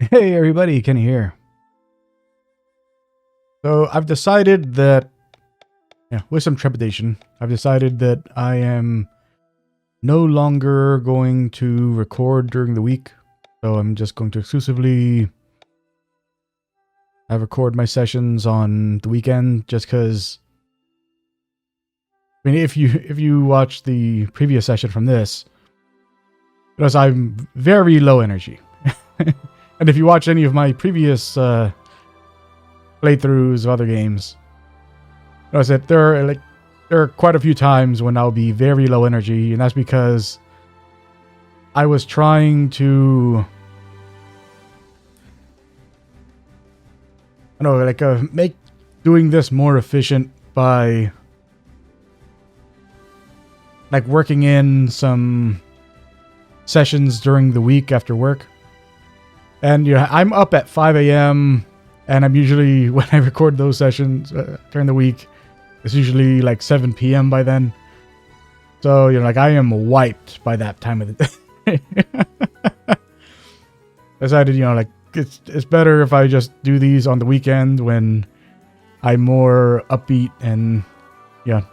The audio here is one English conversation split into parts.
Hey everybody, Kenny here. So I've decided that, with some trepidation, I've decided that I am no longer going to record during the week. So I'm just going to exclusively record my sessions on the weekend, just because. I mean, if you watch the previous session from this, because I'm very low energy, and if you watch any of my previous playthroughs of other games, notice that there are quite a few times when I'll be very low energy, and that's because I was trying to, make doing this more efficient by working in some sessions during the week after work. And I'm up at 5 a.m. and I'm usually, when I record those sessions during the week, it's usually 7 p.m. by then. So, I am wiped by that time of the day. I decided, it's better if I just do these on the weekend when I'm more upbeat and,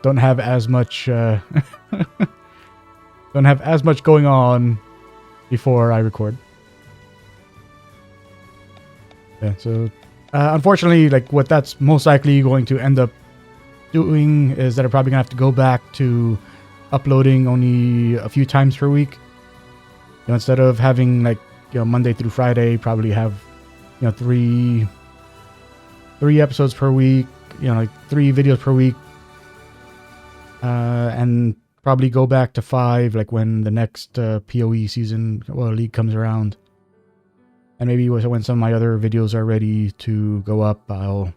don't have as much, going on before I record. Yeah, so unfortunately, what that's most likely going to end up doing is that I'm probably gonna have to go back to uploading only a few times per week. Instead of having Monday through Friday, probably have three episodes per week, 3 videos per week, and probably go back to 5 when the next PoE season, league comes around. And maybe when some of my other videos are ready to go up, I'll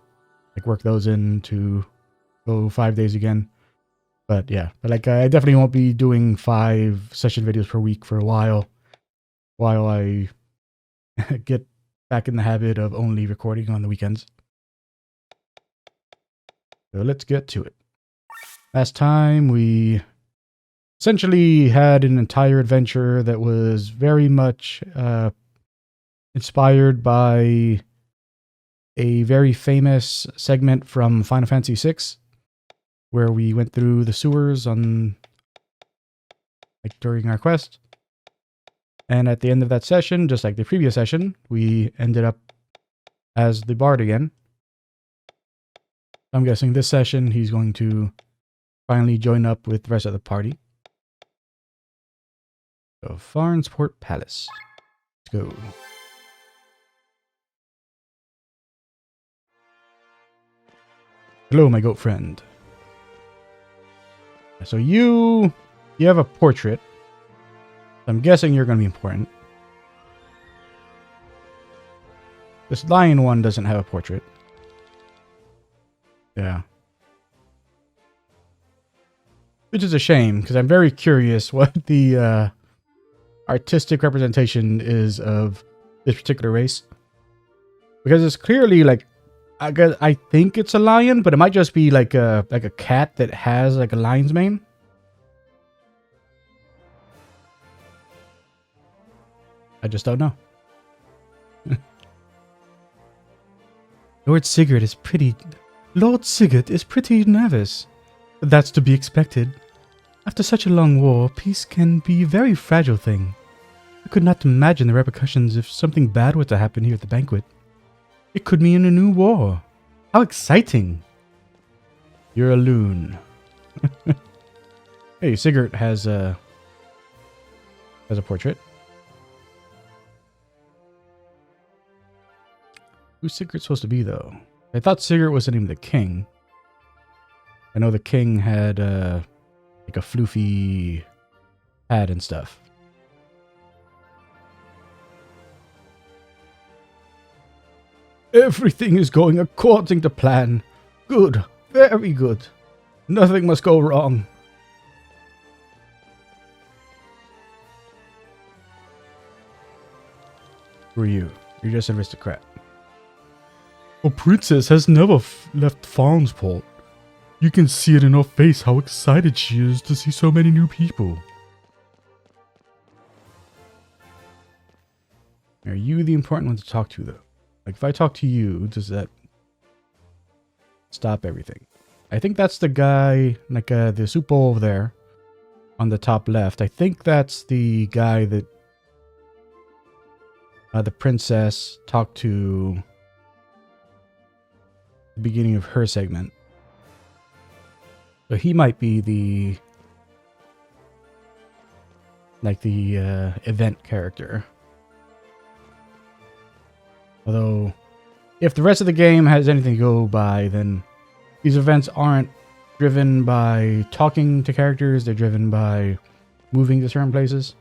work those in to go 5 days again. But yeah, I definitely won't be doing 5 session videos per week for a while I get back in the habit of only recording on the weekends. So let's get to it. Last time we essentially had an entire adventure that was very much inspired by a very famous segment from Final Fantasy VI, where we went through the sewers on during our quest. And at the end of that session, just like the previous session, we ended up as the bard again. I'm guessing this session he's going to finally join up with the rest of the party. So, Farnsport Palace. Let's go. Hello, my goat friend. So you have a portrait. I'm guessing you're going to be important. This lion one doesn't have a portrait. Yeah. Which is a shame, because I'm very curious what the artistic representation is of this particular race. Because it's clearly I think it's a lion, but it might just be a cat that has a lion's mane. I just don't know. Lord Sigurd is pretty nervous. That's to be expected. After such a long war, peace can be a very fragile thing. I could not imagine the repercussions if something bad were to happen here at the banquet. It could mean a new war. How exciting! You're a loon. Hey, Sigurd has a portrait. Who's Sigurd supposed to be, though? I thought Sigurd was the name of the king. I know the king had a floofy hat and stuff. Everything is going according to plan. Good. Very good. Nothing must go wrong. Who are you? You're just an aristocrat. A princess has never left Farnsport. You can see it in her face how excited she is to see so many new people. Are you the important one to talk to, though? Like, if I talk to you, does that stop everything? I think that's the guy, like, the soup bowl over there on the top left. I think that's the guy that the princess talked to at the beginning of her segment. So he might be the, like, the event character. Although, if the rest of the game has anything to go by, then these events aren't driven by talking to characters. They're driven by moving to certain places.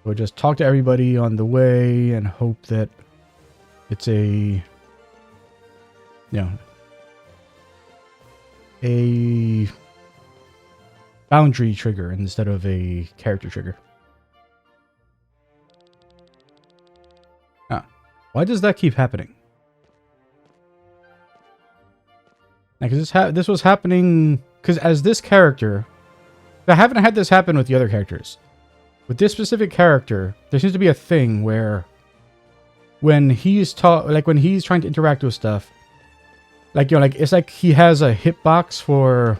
So just talk to everybody on the way and hope that it's a boundary trigger instead of a character trigger. Why does that keep happening? Like, this was happening because as this character, I haven't had this happen with the other characters. With this specific character, there seems to be a thing where when he's when he's trying to interact with stuff, like, like, it's like he has a hitbox for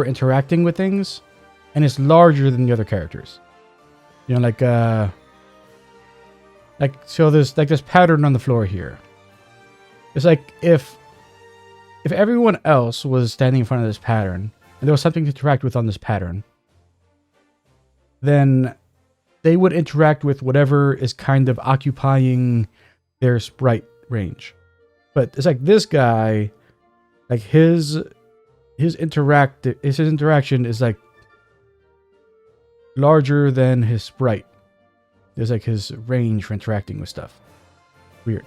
interacting with things, and it's larger than the other characters. So there's like this pattern on the floor here. It's like if everyone else was standing in front of this pattern and there was something to interact with on this pattern, then they would interact with whatever is kind of occupying their sprite range. But it's like this guy, like his interaction is like larger than his sprite. There's like his range for interacting with stuff. Weird.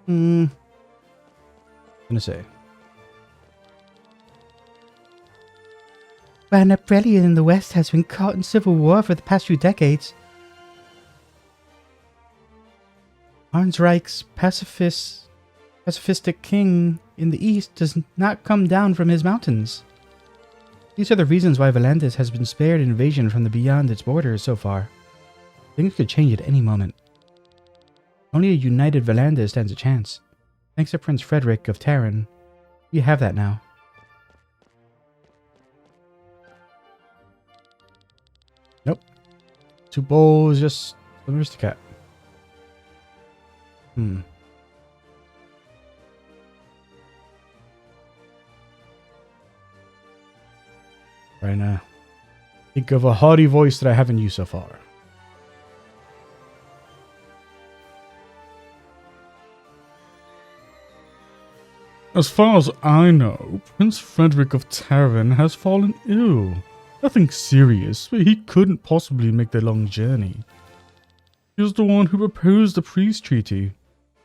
I'm gonna say. While Nebrellian in the West has been caught in civil war for the past few decades, Arnsreich's pacifistic king in the East does not come down from his mountains. These are the reasons why Valandis has been spared invasion from the beyond its borders so far. Things could change at any moment. Only a united Valandis stands a chance. Thanks to Prince Frederick of Terran, we have that now. Nope. Two bowls, just an aristocrat. Right now. Think of a haughty voice that I haven't used so far. As far as I know, Prince Frederick of Terran has fallen ill. Nothing serious, but he couldn't possibly make the long journey. He was the one who proposed the peace treaty,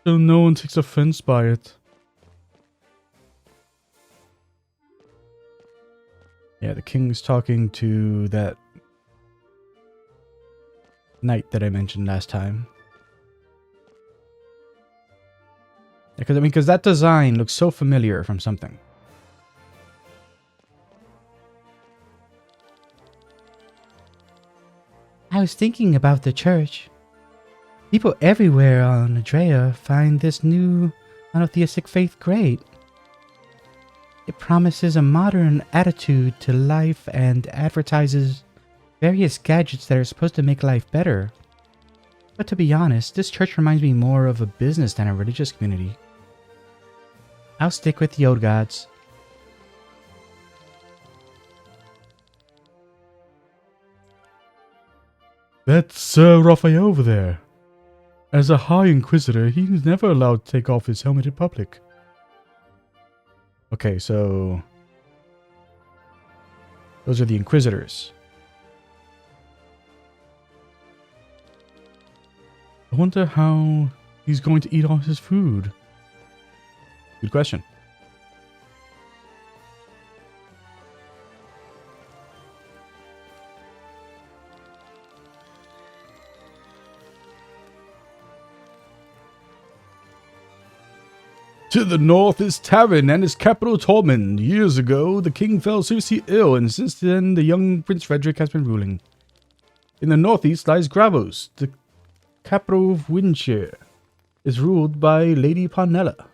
so no one takes offense by it. Yeah, the king's talking to that knight that I mentioned last time. Because that design looks so familiar from something. I was thinking about the church. People everywhere on Adrea find this new monotheistic faith great. It promises a modern attitude to life and advertises various gadgets that are supposed to make life better. But to be honest, this church reminds me more of a business than a religious community. I'll stick with the old gods. That's Sir Raphael over there. As a High Inquisitor, he's never allowed to take off his helmet in public. Okay, so those are the Inquisitors. I wonder how he's going to eat all his food. Good question. To the north is Taran and his capital Tormund. Years ago, the king fell seriously ill, and since then, the young Prince Frederick has been ruling. In the northeast lies Gravos. The capital of Windshire is ruled by Lady Parnella.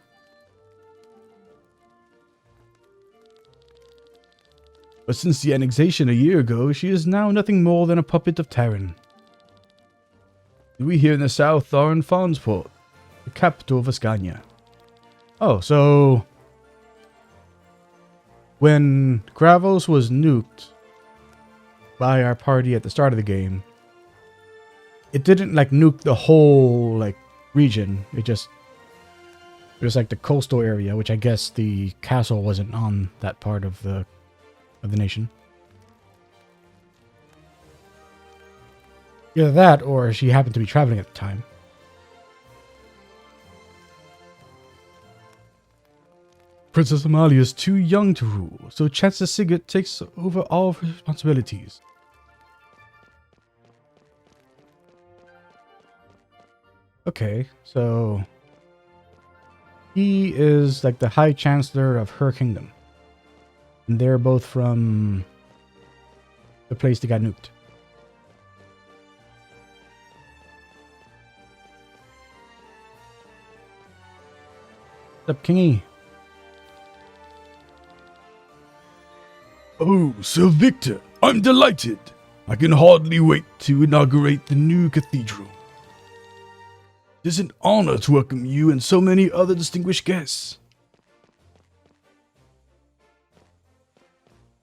But since the annexation a year ago, she is now nothing more than a puppet of Taran. We here in the south are in Farnsport, the capital of Ascania. Oh, so when Gravos was nuked by our party at the start of the game, it didn't like nuke the whole like region. It was like the coastal area, which I guess the castle wasn't on that part of the nation. Either that, or she happened to be traveling at the time. Princess Amalia is too young to rule, so Chancellor Sigurd takes over all of her responsibilities. Okay, so he is like the High Chancellor of her kingdom. And they're both from the place that got nuked. What's up, Kingy? Oh, Sir Victor, I'm delighted. I can hardly wait to inaugurate the new cathedral. It is an honor to welcome you and so many other distinguished guests.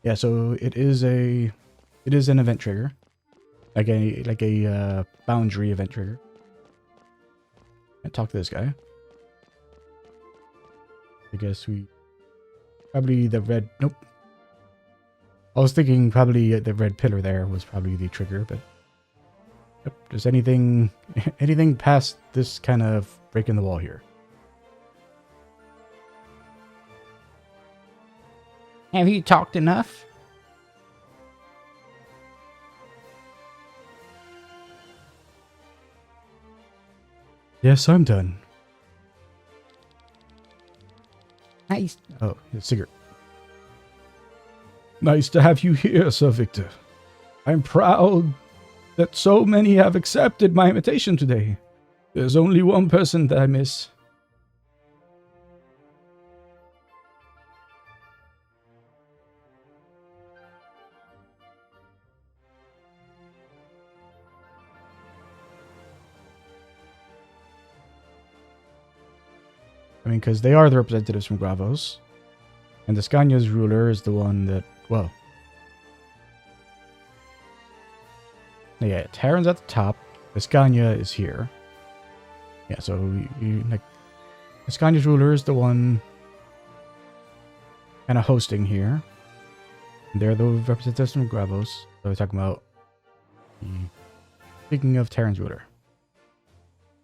Yeah, so it is an event trigger, like a boundary event trigger. And talk to this guy. I guess we probably the red. Nope. I was thinking probably the red pillar there was probably the trigger, but yep. Does anything past this kind of breaking the wall here? Have you talked enough? Yes, I'm done. Nice. Oh, it's Sigurd. Nice to have you here, Sir Victor. I'm proud that so many have accepted my invitation today. There's only one person that I miss. I mean, because they are the representatives from Gravos. And the Scania's ruler is the one that, well... Yeah, Taran's at the top. Ascania is here. Yeah, so like... Ascania's ruler is the one kind of hosting here. And they're the representatives from Gravos. So we're talking about... Speaking of Taran's ruler.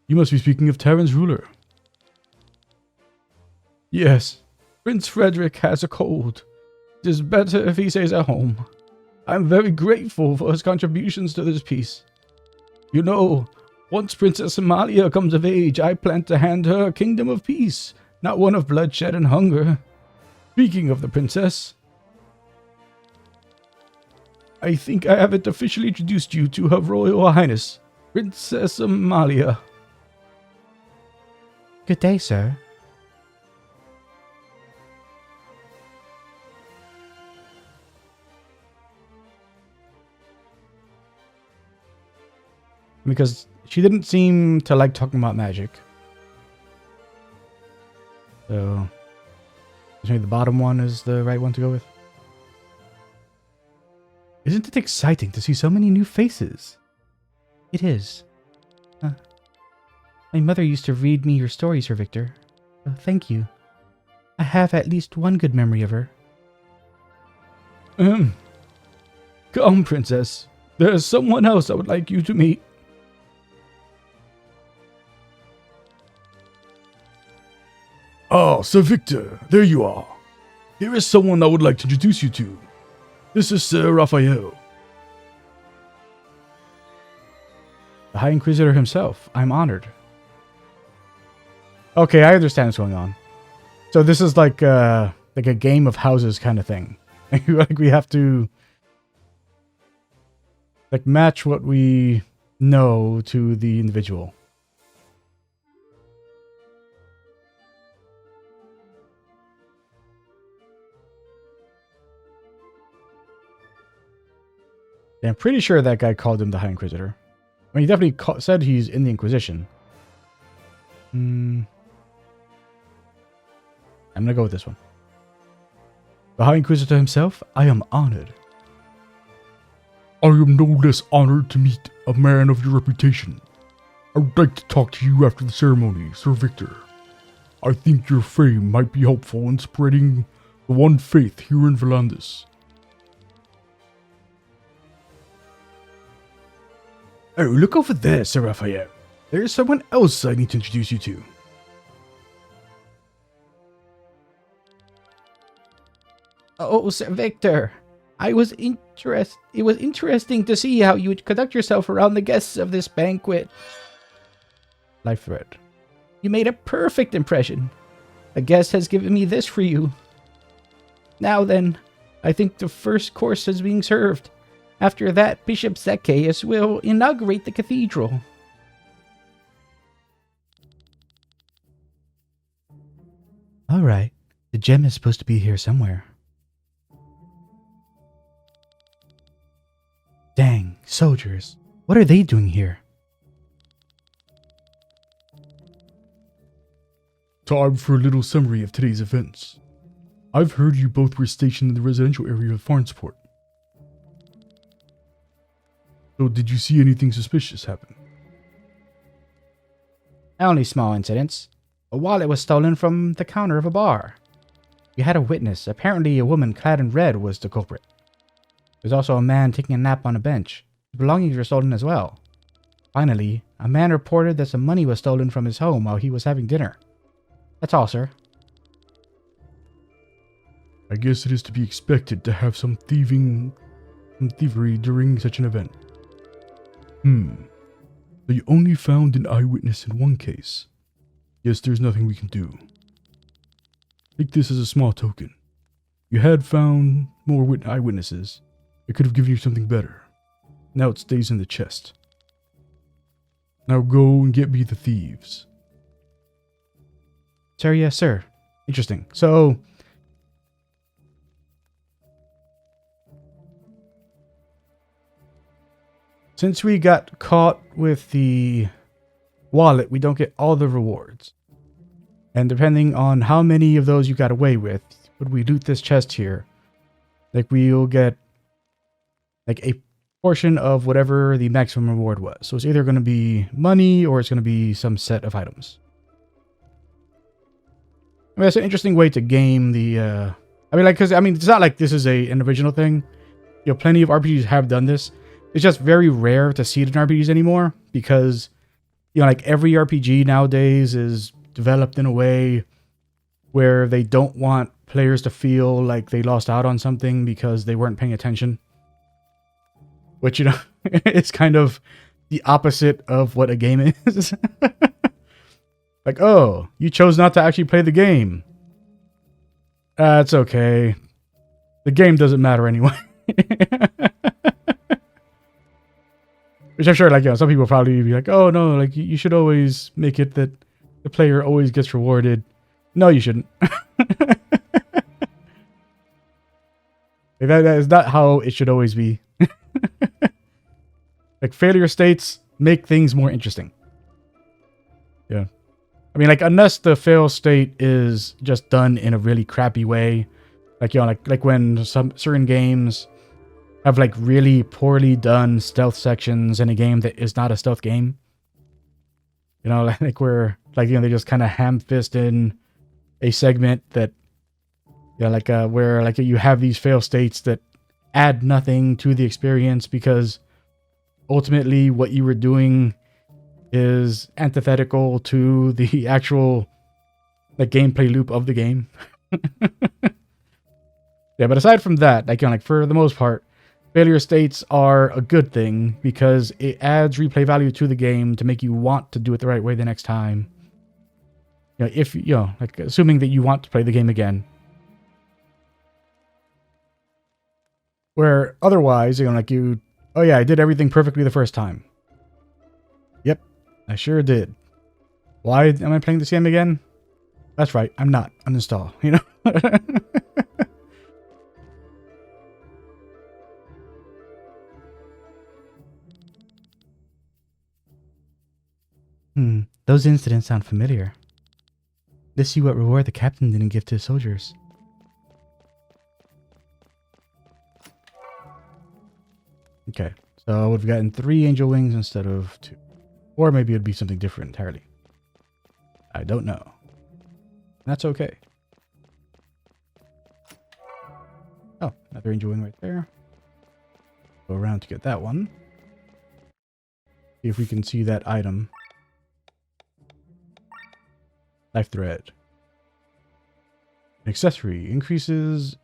You must be speaking of Taran's ruler. Yes, Prince Frederick has a cold. It is better if he stays at home. I'm very grateful for his contributions to this peace. You know, once Princess Amalia comes of age, I plan to hand her a kingdom of peace, not one of bloodshed and hunger. Speaking of the princess, I think I haven't officially introduced you to Her Royal Highness, Princess Amalia. Good day, sir. Because she didn't seem to like talking about magic. So, maybe the bottom one is the right one to go with. Isn't it exciting to see so many new faces? It is. My mother used to read me your stories, Sir Victor. Thank you. I have at least one good memory of her. Come, Princess. There's someone else I would like you to meet. Ah, Sir Victor, there you are. Here is someone I would like to introduce you to. This is Sir Raphael. The High Inquisitor himself. I'm honored. Okay, I understand what's going on. So this is like a game of houses kind of thing. Like we have to like match what we know to the individual. Yeah, I'm pretty sure that guy called him the High Inquisitor. I mean, he definitely said he's in the Inquisition. I'm gonna go with this one. The High Inquisitor himself, I am honored. I am no less honored to meet a man of your reputation. I would like to talk to you after the ceremony, Sir Victor. I think your fame might be helpful in spreading the one faith here in Volantis. Oh, look over there, Sir Raphael. There's someone else I need to introduce you to. Oh, Sir Victor. It was interesting to see how you would conduct yourself around the guests of this banquet. Life thread. You made a perfect impression. A guest has given me this for you. Now then, I think the first course is being served. After that, Bishop Zacchaeus will inaugurate the cathedral. All right. The gem is supposed to be here somewhere. Dang, soldiers. What are they doing here? Time for a little summary of today's events. I've heard you both were stationed in the residential area of Farnsport. So did you see anything suspicious happen? Only small incidents. A wallet was stolen from the counter of a bar. We had a witness. Apparently a woman clad in red was the culprit. There's also a man taking a nap on a bench. His belongings were stolen as well. Finally, a man reported that some money was stolen from his home while he was having dinner. That's all, sir. I guess it is to be expected to have some thievery during such an event. So you only found an eyewitness in one case. Yes, there's nothing we can do. Take this as a small token. You had found more eyewitnesses. I could have given you something better. Now it stays in the chest. Now go and get me the thieves. Sir, yes, sir. Interesting. So, since we got caught with the wallet, we don't get all the rewards. And depending on how many of those you got away with, when we loot this chest here, like we'll get like a portion of whatever the maximum reward was. So it's either going to be money or it's going to be some set of items. I mean, that's an interesting way to game the, it's not like this is an original thing. You know, plenty of RPGs have done this. It's just very rare to see it in RPGs anymore because, you know, like every RPG nowadays is developed in a way where they don't want players to feel like they lost out on something because they weren't paying attention. Which, you know, it's kind of the opposite of what a game is. Like, oh, you chose not to actually play the game. That's okay. The game doesn't matter anyway. Which I'm sure, like, you know, some people probably be like, oh, no, like, you should always make it that the player always gets rewarded. No, you shouldn't. That is not how it should always be. Like, failure states make things more interesting. Yeah. I mean, like, unless the fail state is just done in a really crappy way. Like, you know, like when some certain games have, like, really poorly done stealth sections in a game that is not a stealth game. You know, like where, like, you know, they just kind of ham-fist in a segment that, you know, like, where, like, you have these fail states that add nothing to the experience because ultimately what you were doing is antithetical to the actual, like, gameplay loop of the game. Yeah, but aside from that, like, you know, like, for the most part, failure states are a good thing because it adds replay value to the game to make you want to do it the right way the next time. if like assuming that you want to play the game again. Where otherwise, like oh yeah, I did everything perfectly the first time. Yep, I sure did. Why am I playing this game again? That's right, I'm not. Uninstall, Those incidents sound familiar. Let's see what reward the captain didn't give to his soldiers. Okay, so we've gotten 3 angel wings instead of 2. Or maybe it'd be something different entirely. I don't know. That's okay. Oh, another angel wing right there. Go around to get that one. See if we can see that item. Life thread. An accessory increases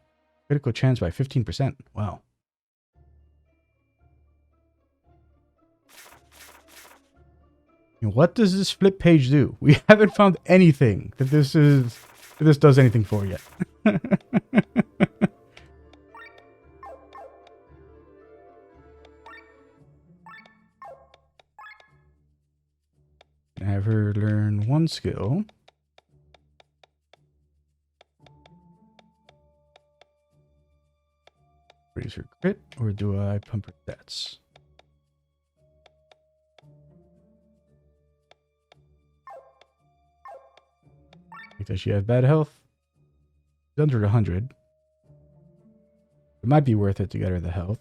critical chance by 15%. Wow. What does this flip page do? We haven't found anything that this does anything for yet. Have her learn 1 skill. Raise her crit, or do I pump her stats? Does she have bad health? She's under 100. It might be worth it to get her the health.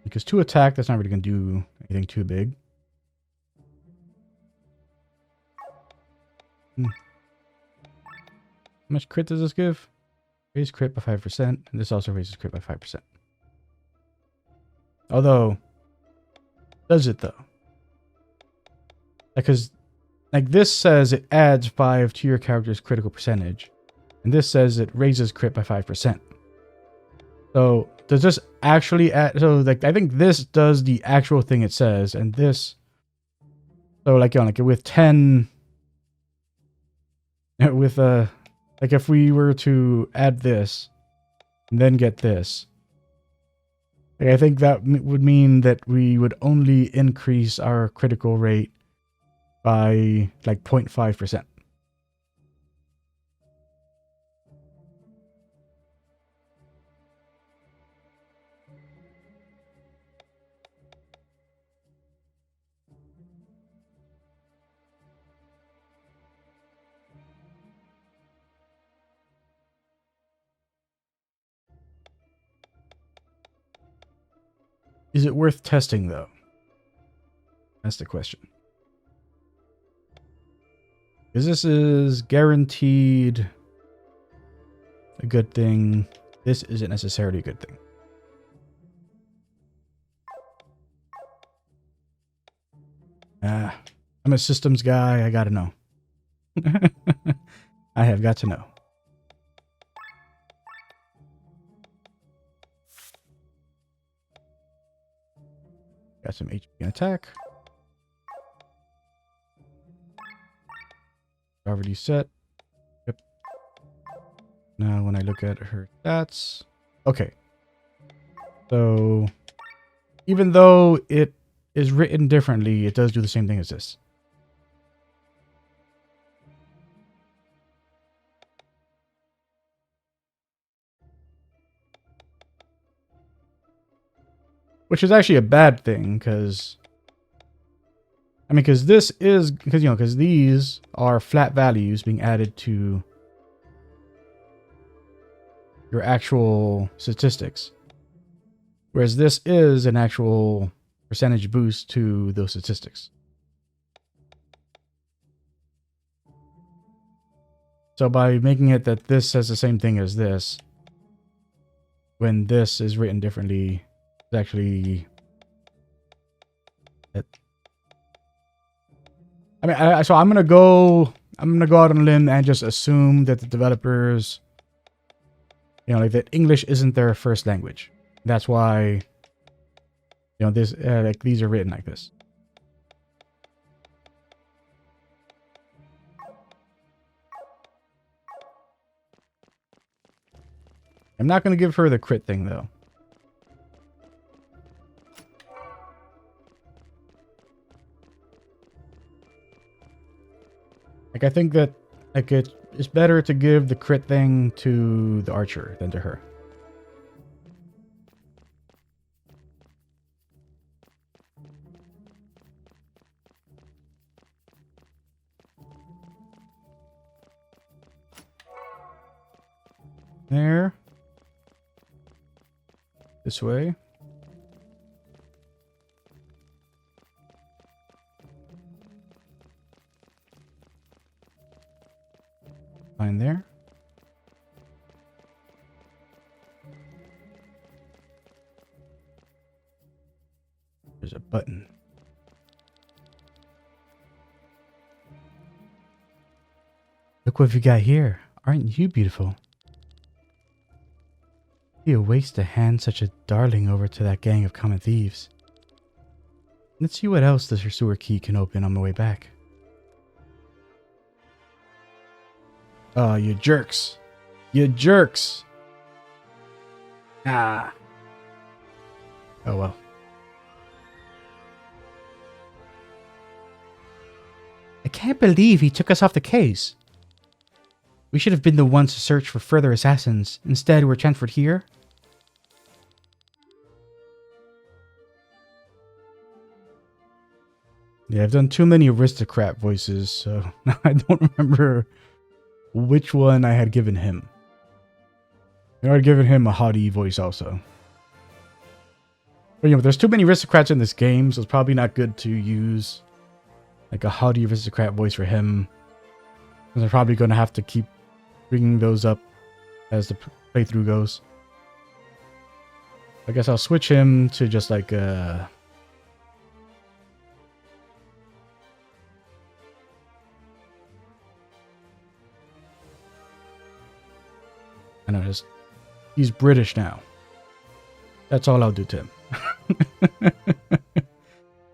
Because 2 attack, that's not really going to do anything too big. How much crit does this give? Raise crit by 5%, and this also raises crit by 5%. Although, does it though? Because like this says it adds 5 to your character's critical percentage, and this says it raises crit by 5%. So does this actually add? So like I think this does the actual thing it says, and this. So like like with 10. With like if we were to add this, and then get this. Like I think that would mean that we would only increase our critical rate by like 0.5%. Is it worth testing though? That's the question. Because this is guaranteed a good thing. This isn't necessarily a good thing. I'm a systems guy. I gotta know. I have got to know. Got some HP and attack. Already set. Yep. Now when I look at her stats. Okay. So even though it is written differently, it does do the same thing as this. Which is actually a bad thing, because this is because these are flat values being added to your actual statistics, whereas this is an actual percentage boost to those statistics. So by making it that this says the same thing as this, when this is written differently, it's actually it. So I'm gonna go out on a limb and just assume that the developers, like that English isn't their first language. That's why, this like these are written like this. I'm not going to give her the crit thing, though. Like, I think that, like, it's better to give the crit thing to the archer than to her. There. This way. Fine there. There's a button. Look what we got here. Aren't you beautiful? Be a waste to hand such a darling over to that gang of common thieves. Let's see what else this sewer key can open on the way back. Oh, you jerks. You jerks. Ah. Oh, well. I can't believe he took us off the case. We should have been the ones to search for further assassins. Instead, we're transferred here. Yeah, I've done too many aristocrat voices, so now I don't remember which one I had given him. I had given him a haughty voice also. But, you know, there's too many aristocrats in this game, so it's probably not good to use like a haughty aristocrat voice for him. Because I'm probably going to have to keep bringing those up as the playthrough goes. I guess I'll switch him to just like I know, he's British now. That's all I'll do to him.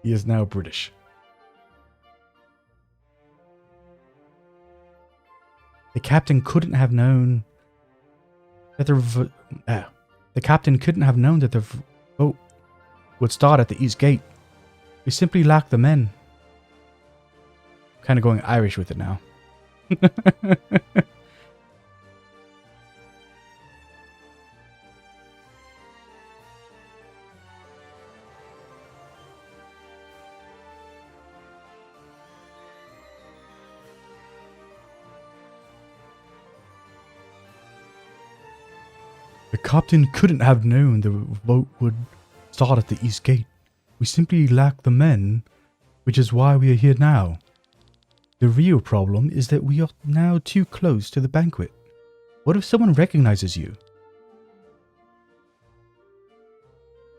He is now British. The captain couldn't have known that the captain couldn't have known that the vote would start at the East Gate. We simply lacked the men. Kind of going Irish with it now. The captain couldn't have known the vote would start at the East Gate. We simply lack the men, which is why we are here now. The real problem is that we are now too close to the banquet. What if someone recognizes you?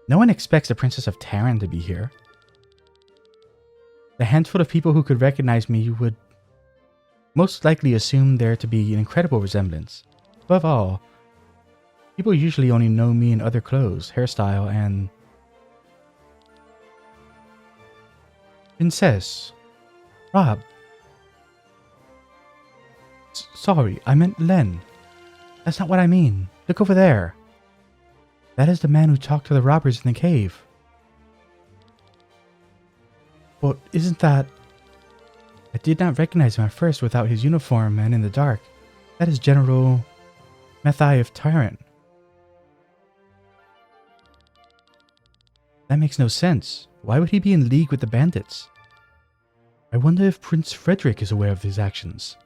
No one expects the Princess of Terran to be here. The handful of people who could recognize me would most likely assume there to be an incredible resemblance. Above all, people usually only know me in other clothes, hairstyle, and... Princess. Rob. Sorry, I meant Len. That's not what I mean. Look over there. That is the man who talked to the robbers in the cave. But isn't that... I did not recognize him at first without his uniform and in the dark. That is General Methai of Tyrant. That makes no sense. Why would he be in league with the bandits? I wonder if Prince Frederick is aware of his actions.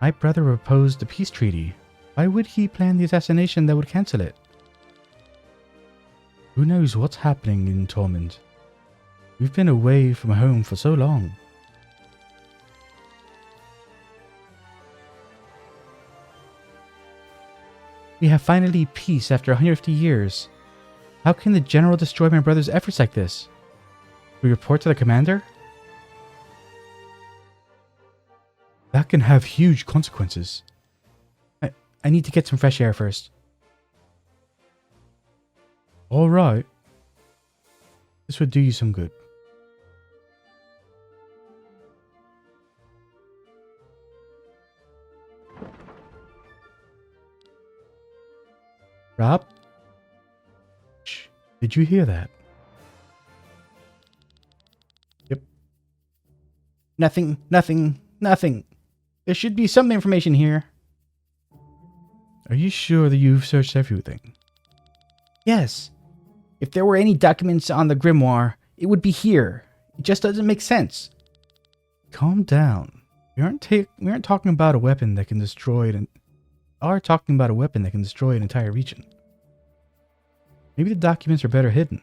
My brother opposed the peace treaty. Why would he plan the assassination that would cancel it? Who knows what's happening in Tormund? We've been away from home for so long. We have finally peace after 150 years. How can the general destroy my brother's efforts like this? We report to the commander? That can have huge consequences. I need to get some fresh air first. All right. This would do you some good. Rob? Shh. Did you hear that? Yep. Nothing. There should be some information here. Are you sure that you've searched everything? Yes. If there were any documents on the grimoire, it would be here. It just doesn't make sense. Calm down. We aren't talking about a weapon that can destroy an entire region. Maybe the documents are better hidden.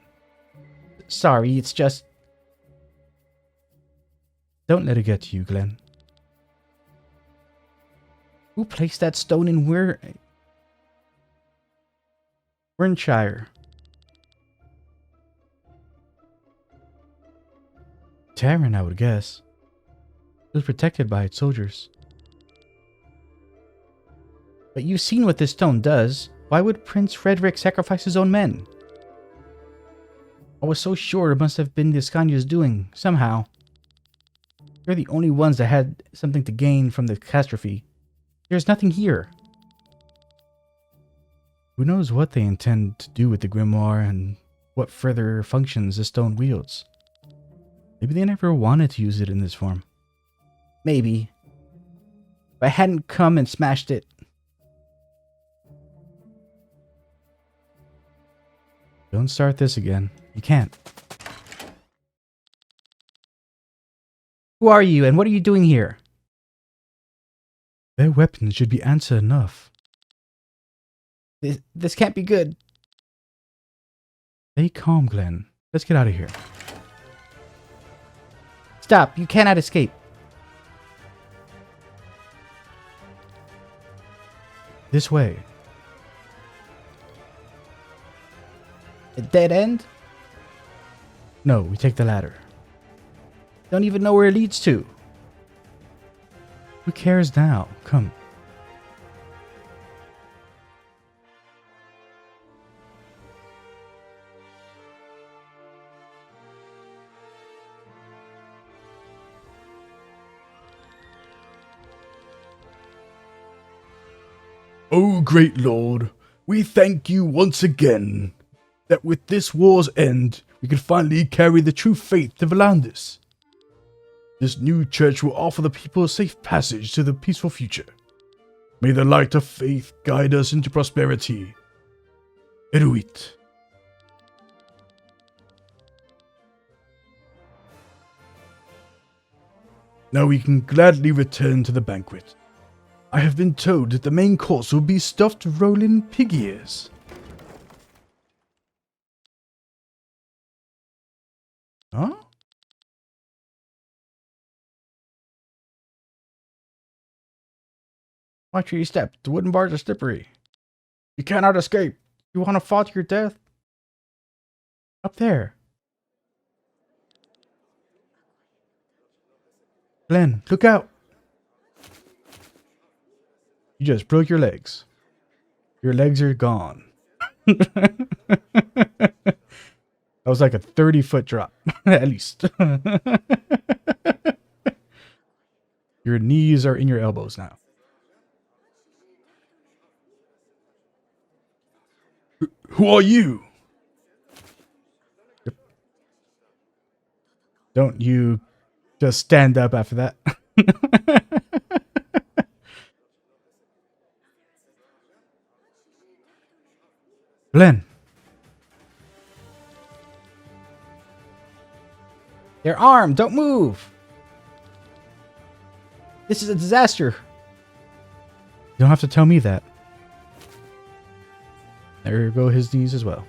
Sorry, it's just... Don't let it get to you, Glenn. Who placed that stone in Wernshire? Terran, I would guess. It was protected by its soldiers. But you've seen what this stone does. Why would Prince Frederick sacrifice his own men? I was so sure it must have been the Ascania's doing, somehow. They're the only ones that had something to gain from the catastrophe. There's nothing here. Who knows what they intend to do with the grimoire and what further functions the stone wields. Maybe they never wanted to use it in this form. Maybe. If I hadn't come and smashed it. Don't start this again. You can't. Who are you and what are you doing here? Their weapons should be answer enough. This can't be good. Stay calm, Glenn. Let's get out of here. Stop, you cannot escape. This way. A dead end? No, we take the ladder. Don't even know where it leads to. Who cares now? Come. O great Lord, we thank you once again that with this war's end, we can finally carry the true faith to Volandis. This new church will offer the people a safe passage to the peaceful future. May the light of faith guide us into prosperity. Eruit. Now we can gladly return to the banquet. I have been told that the main course will be stuffed rolling pig ears. Huh? Watch where you step. The wooden bars are slippery. You cannot escape. You want to fall to your death? Up there. Glenn, look out. You just broke your legs. Your legs are gone. That was like a 30-foot drop, at least. Your knees are in your elbows now. Who are you? Yep. Don't you just stand up after that. Glenn. They're armed. Don't move. This is a disaster. You don't have to tell me that. There go his knees as well.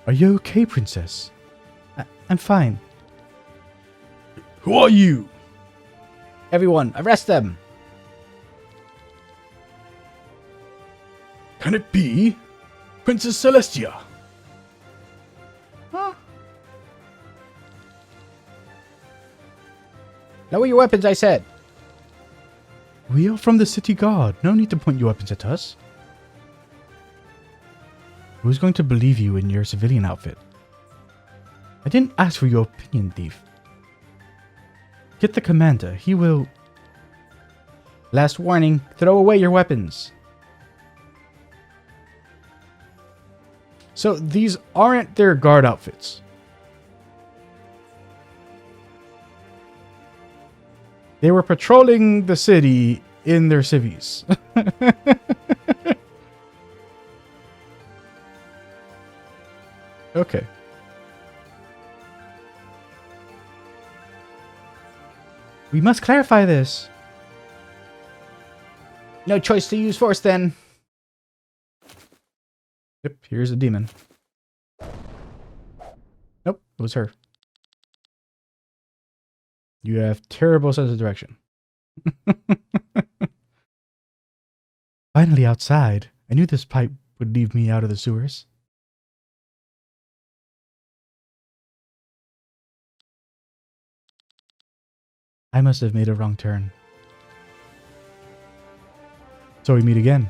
Are you okay, princess? I'm fine. Who are you? Everyone, arrest them. Can it be Princess Celestia? Huh? Lower your weapons, I said. We are from the city guard. No need to point your weapons at us. Who's going to believe you in your civilian outfit? I didn't ask for your opinion, thief. Get the commander. He will... Last warning. Throw away your weapons. So these aren't their guard outfits. They were patrolling the city in their civvies. Okay. We must clarify this. No choice to use force then. Yep, here's a demon. Nope, it was her. You have terrible sense of direction. Finally outside. I knew this pipe would leave me out of the sewers. I must have made a wrong turn. So we meet again.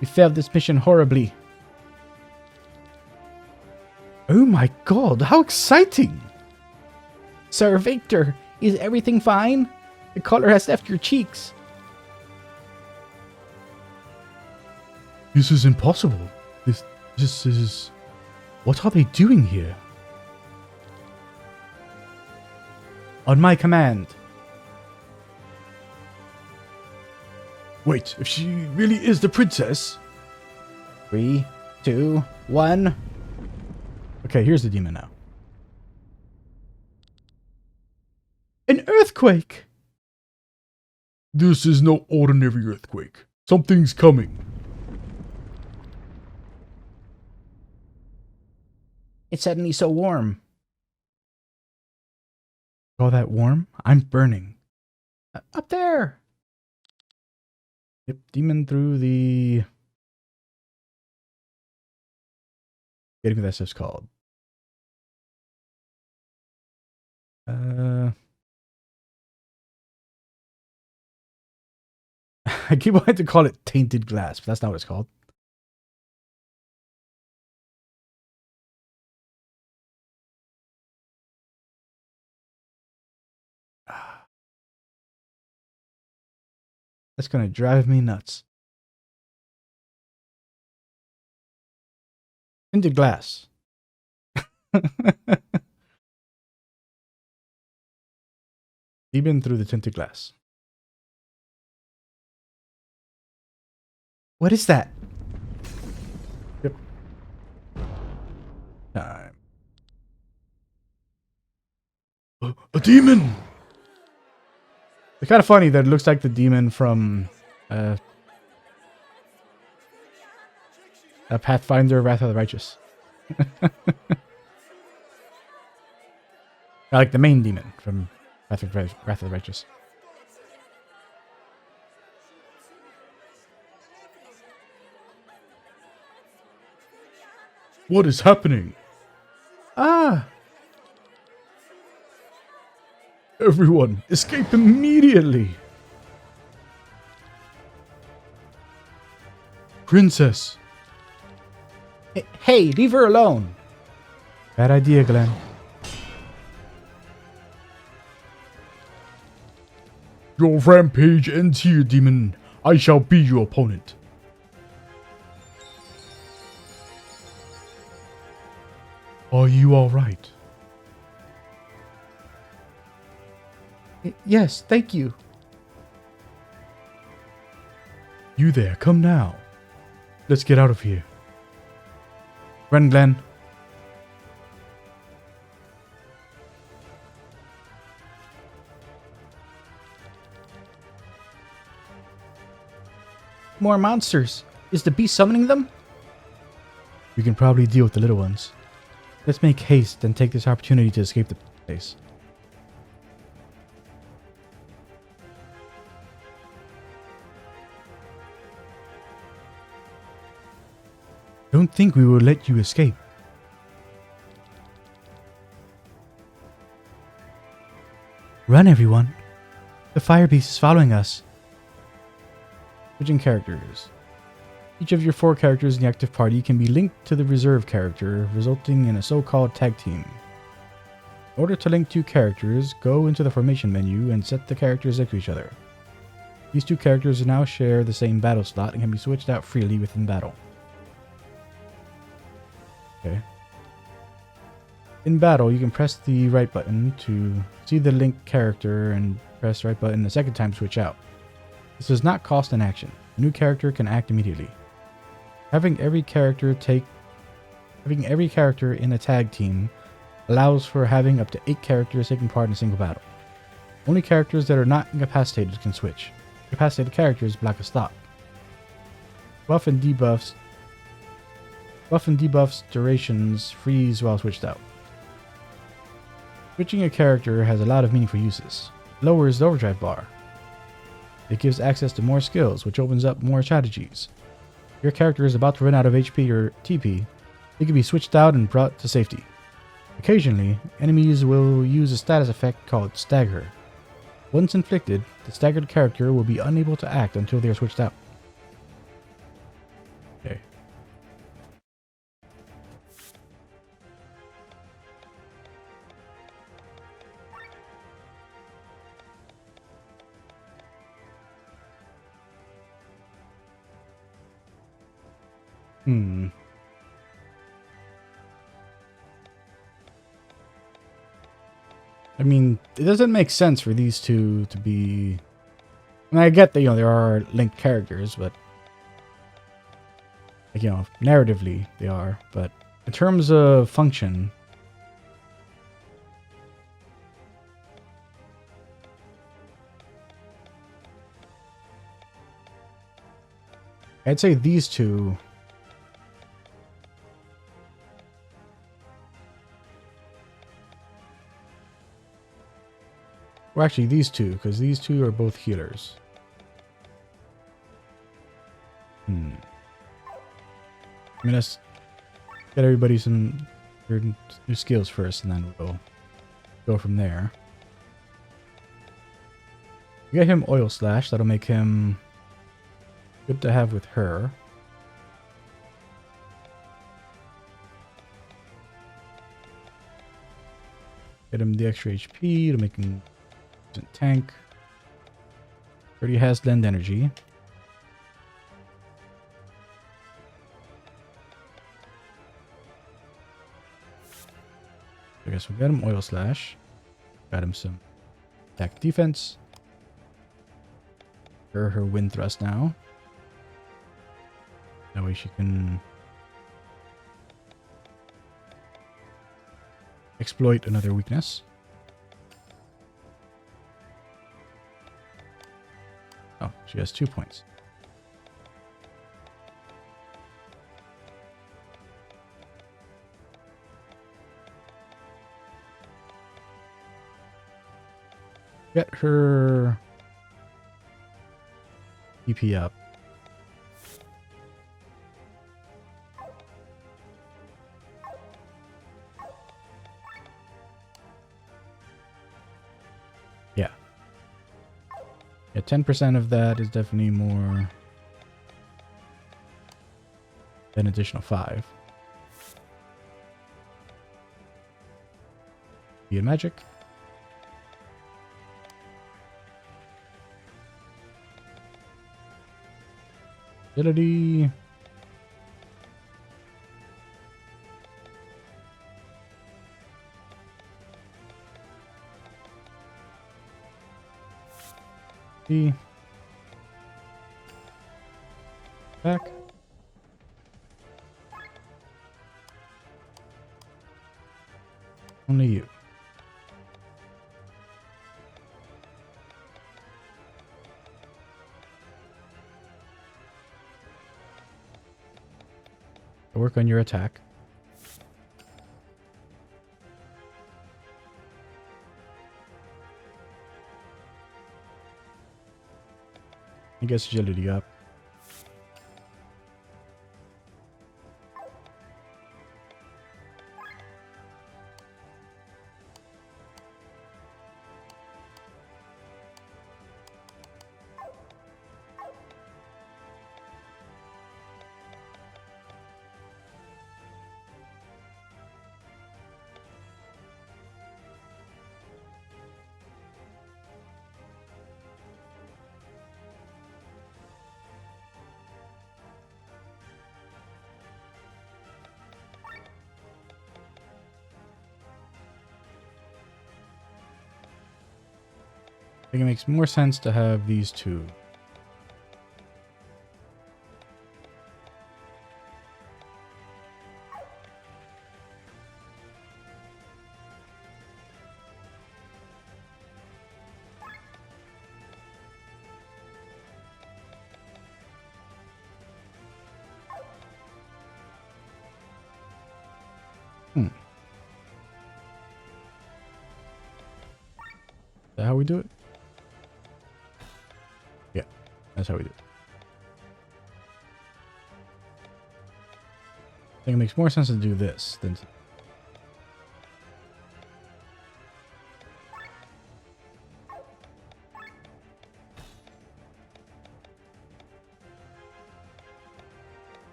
We failed this mission horribly. Oh my god, how exciting! Sir Victor, is everything fine? The color has left your cheeks. This is impossible. This is... What are they doing here? On my command. Wait, if she really is the princess... 3, 2, 1. Okay, here's the demon now. An earthquake! This is no ordinary earthquake. Something's coming. It's suddenly so warm. All that warm? I'm burning. Up there! Yep, demon through the... Getting what that stuff's called. I keep wanting to call it tainted glass, but that's not what it's called. That's gonna drive me nuts. Tinted glass. Even through the tinted glass. What is that? Yep. Time. A demon! It's kind of funny that it looks like the demon from a Pathfinder Wrath of the Righteous. Like the main demon from Wrath of the Righteous. What is happening? Ah! Everyone, escape immediately! Princess! Hey, leave her alone! Bad idea, Glenn. Your rampage ends here, demon. I shall be your opponent. Are you alright? Yes, thank you. You there, come now. Let's get out of here. Run, Glenn. More monsters. Is the beast summoning them? We can probably deal with the little ones. Let's make haste and take this opportunity to escape the place. Don't think we will let you escape. Run, everyone. The fire beast is following us. Switching characters. Each of your 4 characters in the active party can be linked to the reserve character, resulting in a so-called tag team. In order to link 2 characters, go into the formation menu and set the characters next to each other. These 2 characters now share the same battle slot and can be switched out freely within battle. Okay. In battle, you can press the right button to see the linked character and press the right button the second time to switch out. This does not cost an action. A new character can act immediately. Having every character in a tag team allows for having up to 8 characters taking part in a single battle. Only characters that are not incapacitated can switch. Incapacitated characters block a stop. Buff and debuffs durations freeze while switched out. Switching a character has a lot of meaningful uses. It lowers the overdrive bar. It gives access to more skills, which opens up more strategies. If your character is about to run out of HP or TP, it can be switched out and brought to safety. Occasionally, enemies will use a status effect called Stagger. Once inflicted, the staggered character will be unable to act until they are switched out. Okay. I mean, it doesn't make sense for these two to be... I mean, I get that, there are linked characters, but... Like, narratively, they are. But in terms of function... I'd say these two... Well, actually, these two, because these two are both healers. I mean, let's get everybody some new skills first, and then we'll go from there. Get him Oil Slash. That'll make him good to have with her. Get him the extra HP to make him tank. Already has Lend Energy. I guess we'll get him Oil Slash. Got him some attack defense. Her Wind Thrust now. That way she can exploit another weakness. Oh, she has 2 points. Get her EP up. Yeah. Yeah, 10% of that is definitely more than additional 5. Be a magic. Agility. Back. Only you. Work on your attack. I guess agility up. I think it makes more sense to have these two. Is that how we do it? Yeah, that's how we do it. I think it makes more sense to do this than to...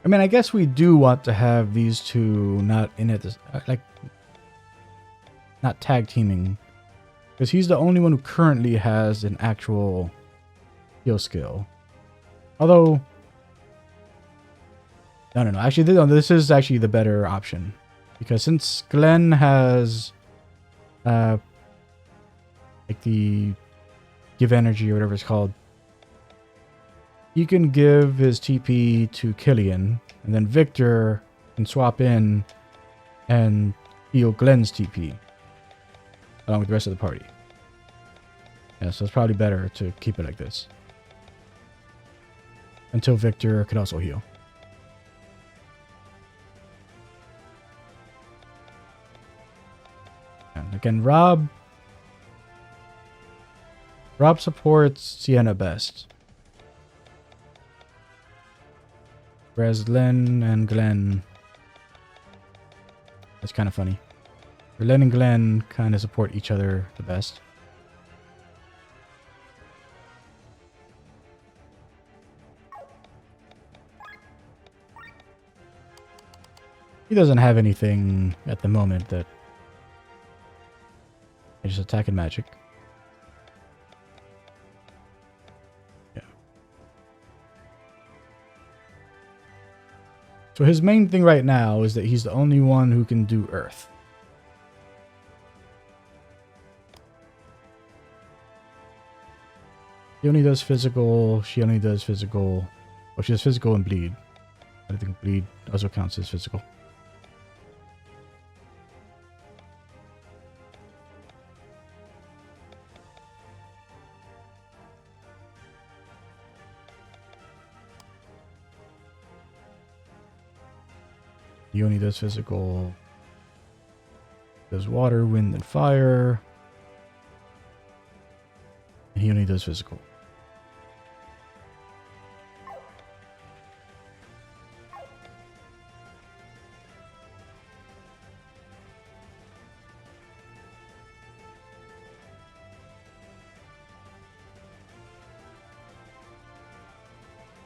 I mean, I guess we do want to have these two not in it, like, not tag teaming. Because he's the only one who currently has an actual heal skill. Although, no. Actually, no, this is actually the better option. Because since Glenn has, like the give energy or whatever it's called, he can give his TP to Killian, and then Victor can swap in and heal Glenn's TP along with the rest of the party. Yeah, so it's probably better to keep it like this until Victor can also heal. And again, Rob supports Sienna best. Whereas Len and Glenn, that's kind of funny. Len and Glenn kind of support each other the best. He doesn't have anything at the moment that he's just attacking magic. So his main thing right now is that he's the only one who can do Earth. He only does physical. She only does physical. Well, she does physical and bleed. I think bleed also counts as physical. He only does physical. Does water, wind, and fire. He only does physical.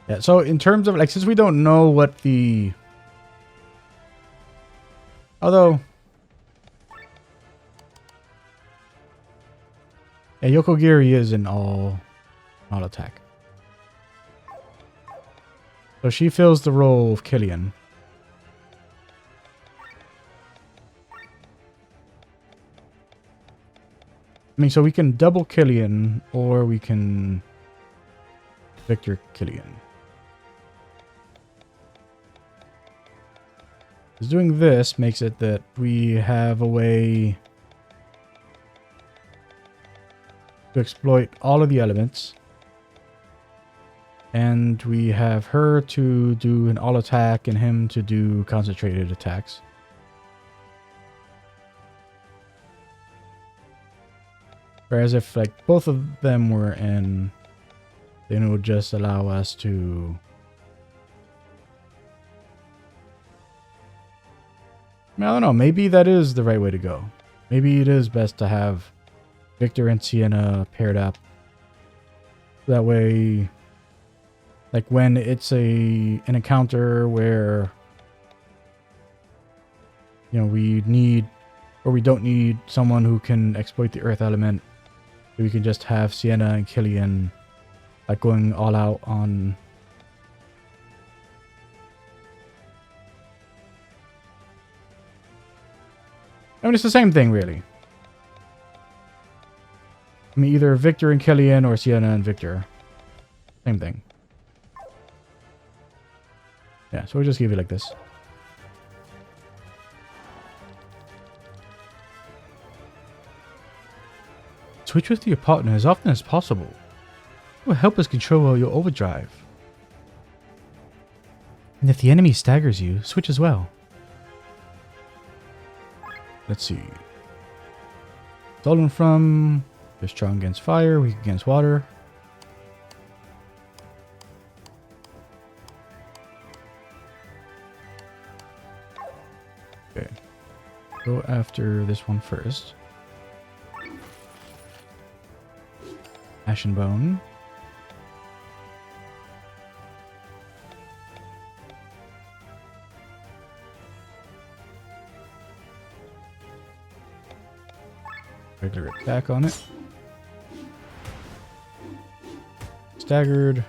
Yeah, so in terms of, like, since we don't know what the... Although... Yeah, Yokogiri is in all attack. So she fills the role of Killian. I mean, so we can double Killian, or we can Victor Killian. Because doing this makes it that we have a way to exploit all of the elements. And we have her to do an all attack and him to do concentrated attacks. Whereas if, like, both of them were in, then it would just allow us to... I don't know, maybe that is the right way to go. Maybe it is best to have Victor and Sienna paired up. That way, like, when it's an encounter where you know, we need, or we don't need someone who can exploit the earth element. We can just have Sienna and Killian like going all out on. I mean, it's the same thing, really. I mean, either Victor and Killian or Sienna and Victor. Same thing. Yeah, so we'll just give it like this. Switch with your partner as often as possible. It will help us control your overdrive. And if the enemy staggers you, switch as well. Let's see. Stolen from. They're strong against fire, weak against water. Okay. Go after this one first. Ashen Bone. Regular attack on it. Staggered.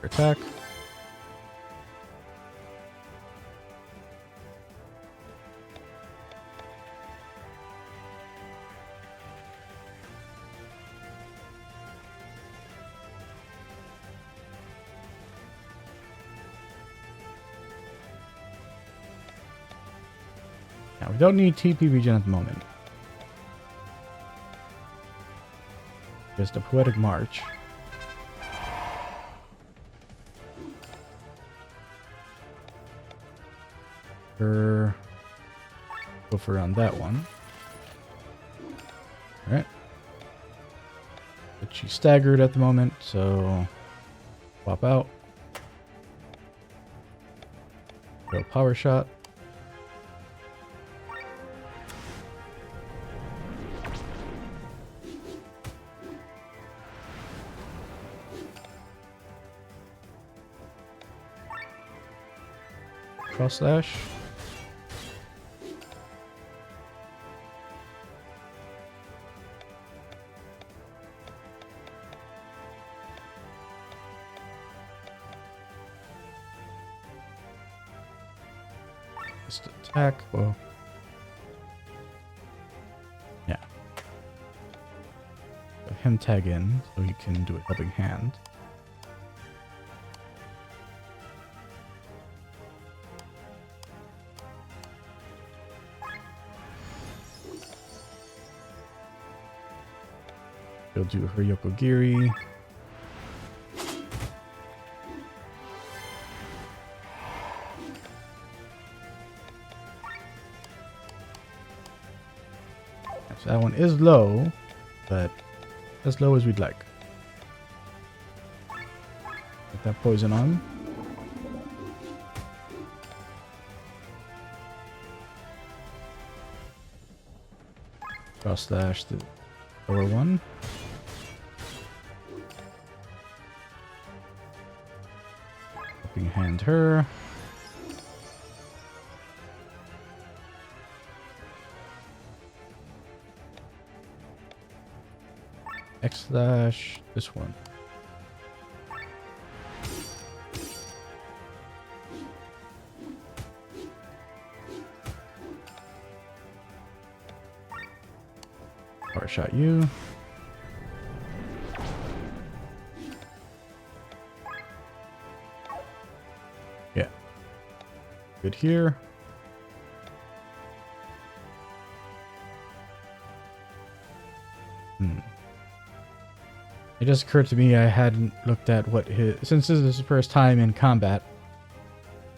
Attack. Now, we don't need TP regen at the moment. Just a Poetic March. Go for around that one. Alright. But she's staggered at the moment, so swap out. Go power shot. Cross slash. Just attack. Whoa. Yeah. Let him tag in so he can do a helping hand. He'll do her Yokogiri. So that one is low, but as low as we'd like. Get that poison on. Cross slash the lower one. Helping hand her. X slash this one. Power shot you. Yeah. Good here. It just occurred to me I hadn't looked at what his... Since this is his first time in combat,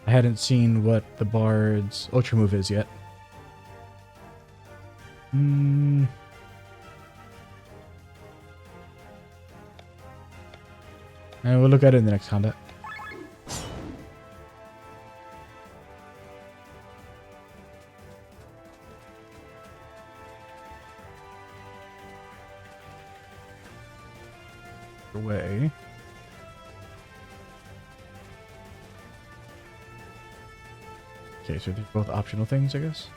I hadn't seen what the Bard's Ultra move is yet. And we'll look at it in the next combat. away. Okay, so they're both optional things, I guess.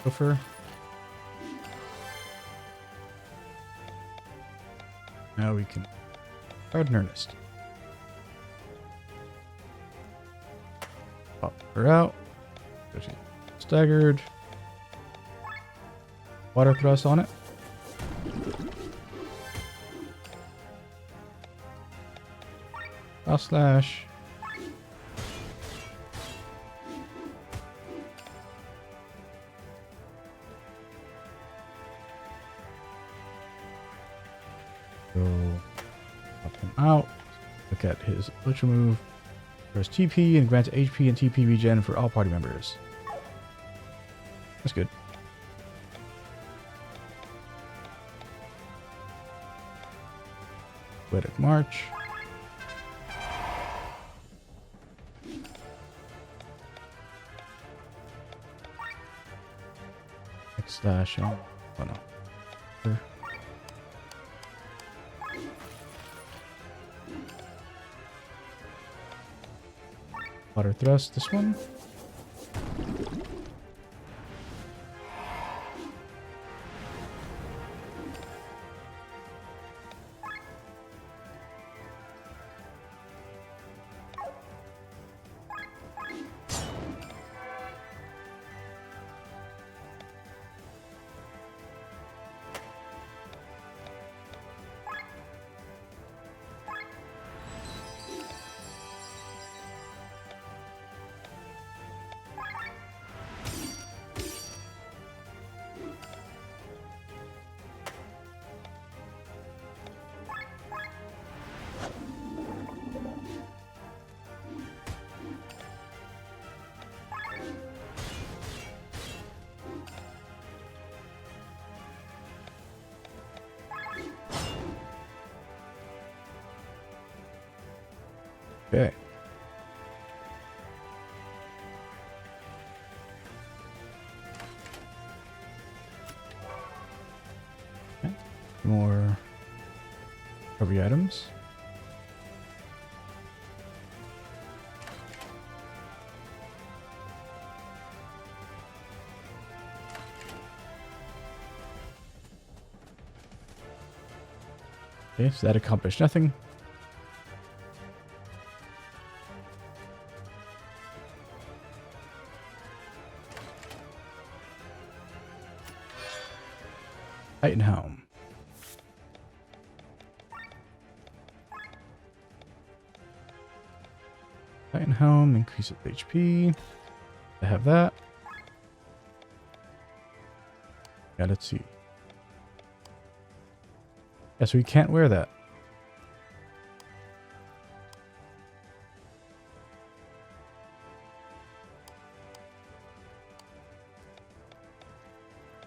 Gopher. Now we can start in earnest. Pop her out. So she's staggered. Water thrust on it. Bow slash. So, pop him out. Look at his Butcher move. There's TP and grants HP and TP regen for all party members. That's good. Poetic March. Slash. Oh no. Water thrust, this one. Okay. Okay. More recovery items. Okay, so that accomplished nothing. Titan Helm. Titan Helm increases HP. I have that. Yeah, let's see. Yeah, so we can't wear that.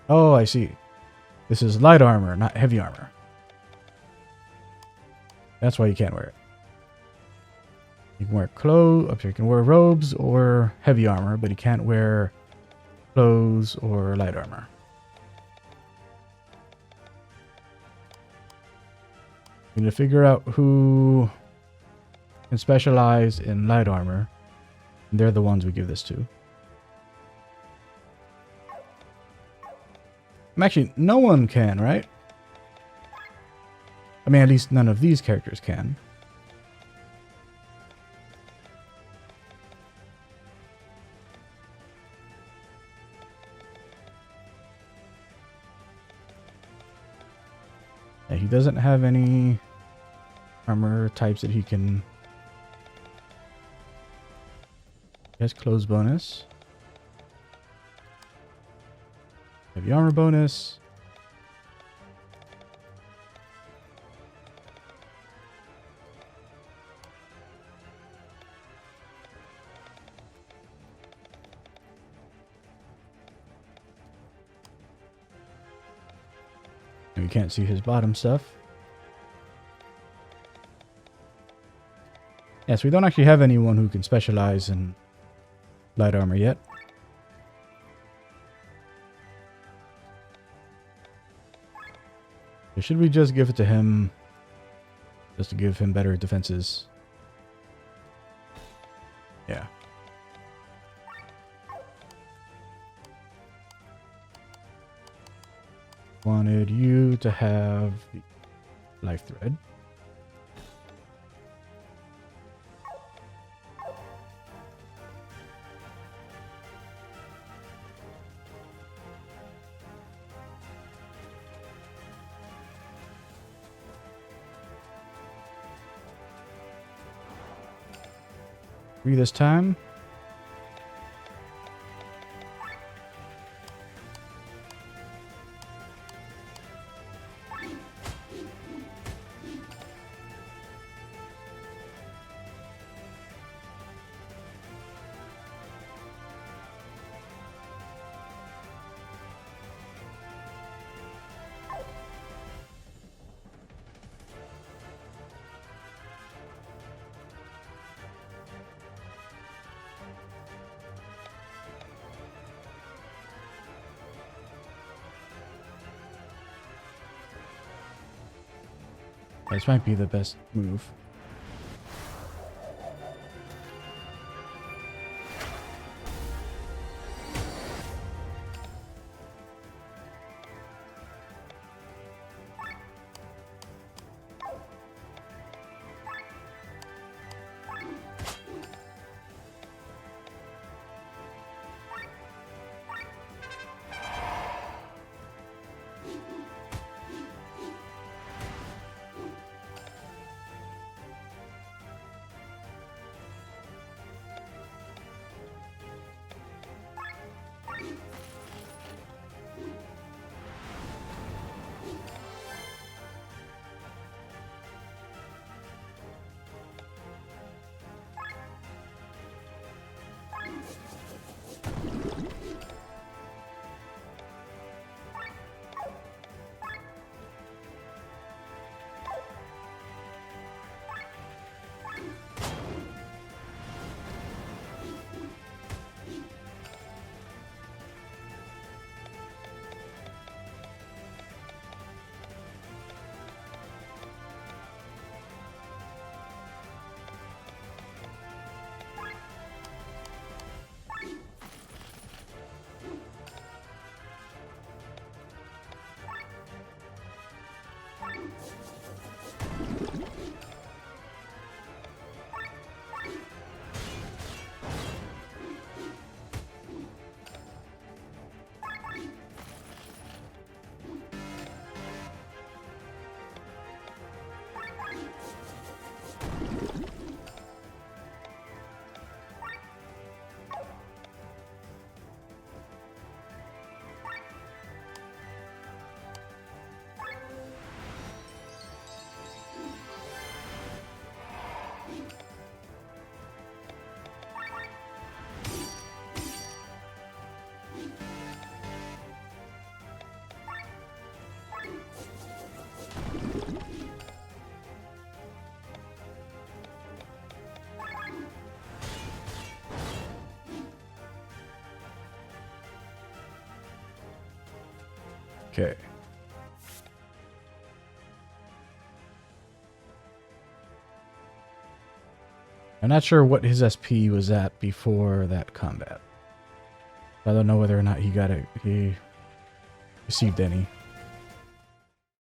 Oh, I see. This is light armor, not heavy armor. That's why you can't wear it. You can wear clothes, you can wear robes or heavy armor, but you can't wear clothes or light armor. You need to figure out who can specialize in light armor. And they're the ones we give this to. Actually, no one can, right? I mean, at least none of these characters can. Yeah, he doesn't have any armor types that he can... He has close bonus. Heavy armor bonus. And we can't see his bottom stuff. Yes, we don't actually have anyone who can specialize in light armor yet. Or should we just give it to him just to give him better defenses? Yeah. Wanted you to have the life thread. Three this time. This might be the best move. Okay. I'm not sure what his SP was at before that combat. I don't know whether or not he received any.